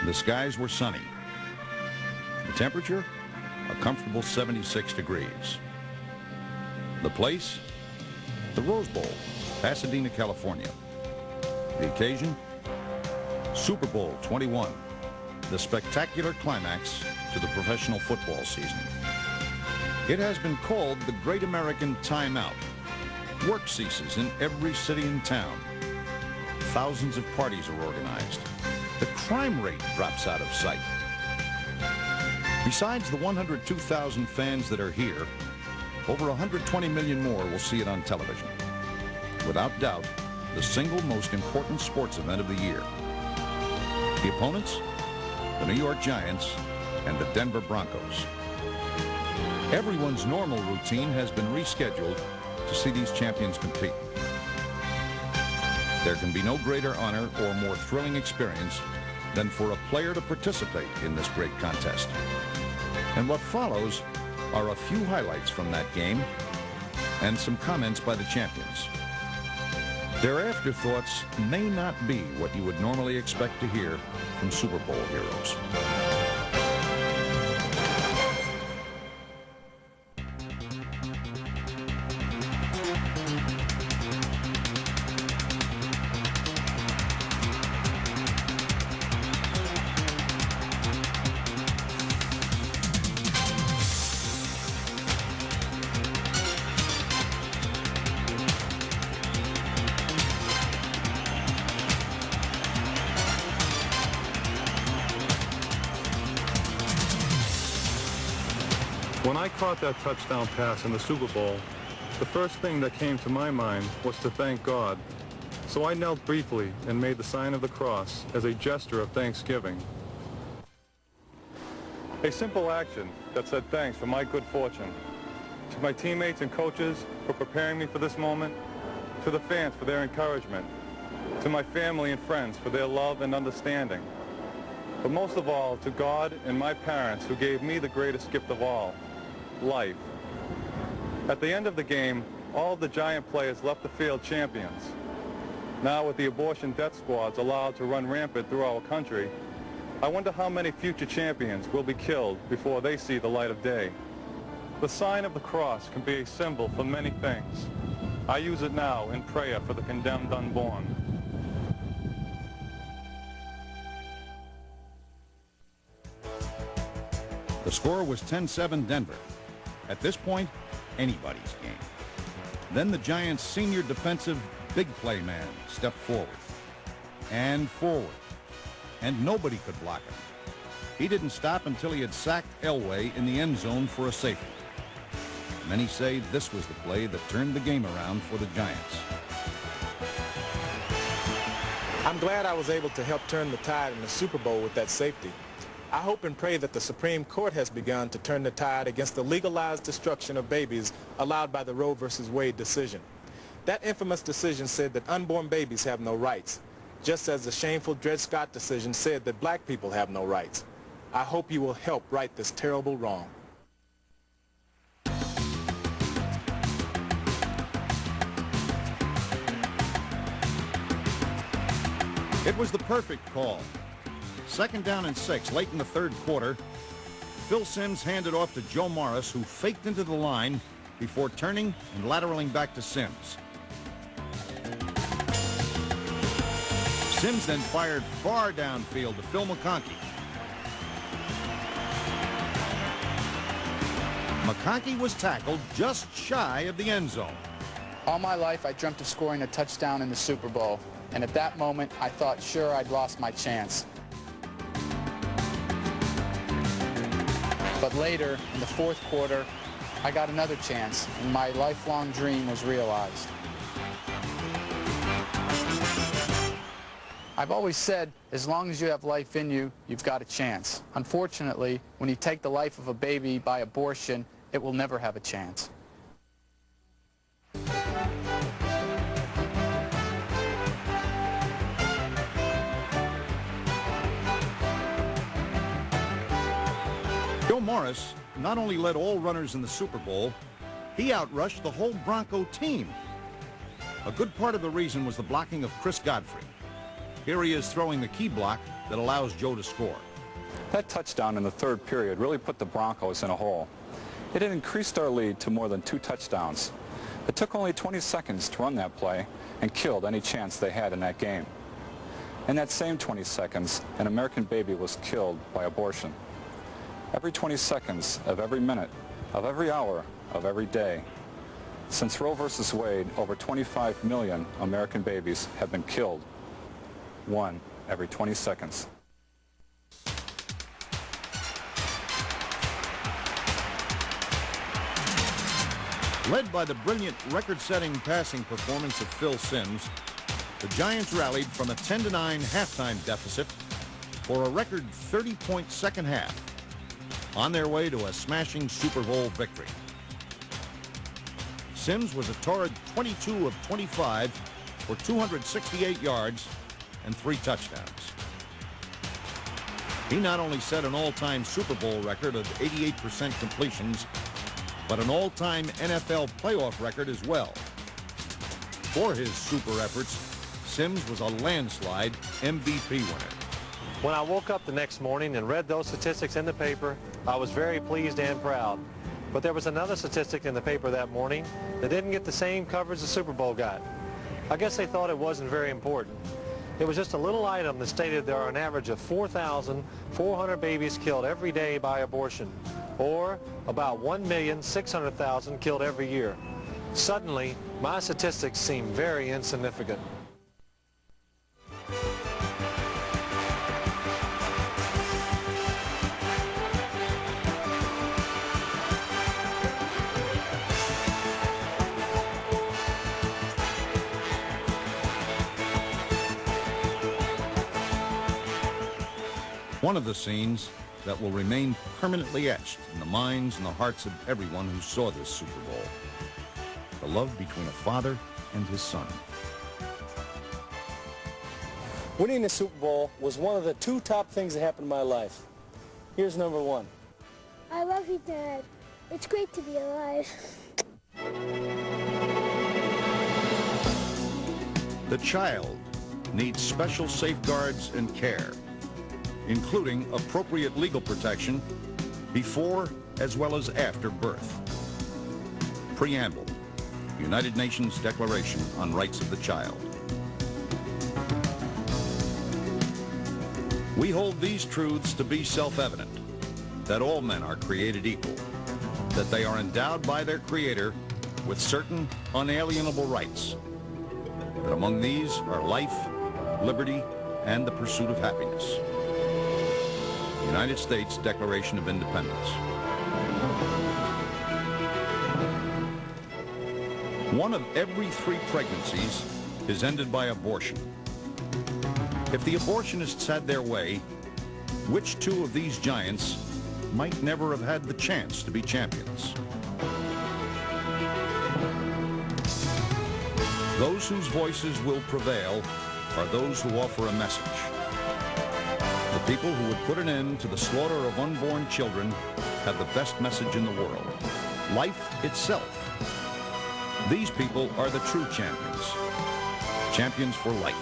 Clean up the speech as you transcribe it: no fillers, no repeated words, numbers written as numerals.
The skies were sunny. The temperature, a comfortable 76 degrees. The place, the Rose Bowl, Pasadena, California. The occasion, Super Bowl 21, the spectacular climax to the professional football season. It has been called the Great American Timeout. Work ceases in every city and town. Thousands of parties are organized. The crime rate drops out of sight. Besides the 102,000 fans that are here, over 120 million more will see it on television. Without doubt, the single most important sports event of the year. The opponents, the New York Giants and the Denver Broncos. Everyone's normal routine has been rescheduled to see these champions compete. There can be no greater honor or more thrilling experience than for a player to participate in this great contest. And what follows are a few highlights from that game and some comments by the champions. Their afterthoughts may not be what you would normally expect to hear from Super Bowl heroes. When I caught that touchdown pass in the Super Bowl, the first thing that came to my mind was to thank God. So I knelt briefly and made the sign of the cross as a gesture of thanksgiving. A simple action that said thanks for my good fortune. To my teammates and coaches for preparing me for this moment. To the fans for their encouragement. To my family and friends for their love and understanding. But most of all, to God and my parents who gave me the greatest gift of all. Life. At the end of the game, all of the Giant players left the field champions. Now with the abortion death squads allowed to run rampant through our country, I wonder how many future champions will be killed before they see the light of day. The sign of the cross can be a symbol for many things. I use it now in prayer for the condemned unborn. The score was 10-7 Denver. At this point, anybody's game. Then the Giants' senior defensive big play man stepped forward. And forward. And nobody could block him. He didn't stop until he had sacked Elway in the end zone for a safety. Many say this was the play that turned the game around for the Giants. I'm glad I was able to help turn the tide in the Super Bowl with that safety. I hope and pray that the Supreme Court has begun to turn the tide against the legalized destruction of babies allowed by the Roe v. Wade decision. That infamous decision said that unborn babies have no rights, just as the shameful Dred Scott decision said that black people have no rights. I hope you will help right this terrible wrong. It was the perfect call. 2nd down and 6, late in the third quarter. Phil Simms handed off to Joe Morris, who faked into the line before turning and lateraling back to Simms. Simms then fired far downfield to Phil McConkey. McConkey was tackled just shy of the end zone. All my life, I dreamt of scoring a touchdown in the Super Bowl. And at that moment, I thought, sure, I'd lost my chance. But later, in the fourth quarter, I got another chance, and my lifelong dream was realized. I've always said, as long as you have life in you, you've got a chance. Unfortunately, when you take the life of a baby by abortion, it will never have a chance. Joe Morris not only led all runners in the Super Bowl, he outrushed the whole Bronco team. A good part of the reason was the blocking of Chris Godfrey. Here he is throwing the key block that allows Joe to score. That touchdown in the third period really put the Broncos in a hole. It had increased our lead to more than 2 touchdowns. It took only 20 seconds to run that play and killed any chance they had in that game. In that same 20 seconds, an American baby was killed by abortion. Every 20 seconds of every minute, of every hour, of every day. Since Roe versus Wade, over 25 million American babies have been killed. 1 every 20 seconds. Led by the brilliant record-setting passing performance of Phil Simms, the Giants rallied from a 10-9 halftime deficit for a record 30-point second half, on their way to a smashing Super Bowl victory. Simms was a torrid 22 of 25 for 268 yards and 3 touchdowns. He not only set an all-time Super Bowl record of 88% completions, but an all-time NFL playoff record as well. For his super efforts, Simms was a landslide MVP winner. When I woke up the next morning and read those statistics in the paper, I was very pleased and proud. But there was another statistic in the paper that morning that didn't get the same coverage the Super Bowl got. I guess they thought it wasn't very important. It was just a little item that stated there are an average of 4,400 babies killed every day by abortion, or about 1,600,000 killed every year. Suddenly, my statistics seem very insignificant. One of the scenes that will remain permanently etched in the minds and the hearts of everyone who saw this Super Bowl. The love between a father and his son. Winning the Super Bowl was one of the 2 top things that happened in my life. Here's number 1. I love you, Dad. It's great to be alive. The child needs special safeguards and care, including appropriate legal protection before as well as after birth. Preamble, United Nations Declaration on Rights of the Child. We hold these truths to be self-evident, that all men are created equal, that they are endowed by their Creator with certain unalienable rights, that among these are life, liberty, and the pursuit of happiness. United States Declaration of Independence. One of every 3 pregnancies is ended by abortion. If the abortionists had their way, which 2 of these giants might never have had the chance to be champions? Those whose voices will prevail are those who offer a message. The people who would put an end to the slaughter of unborn children have the best message in the world: life itself. These people are the true champions. Champions for life.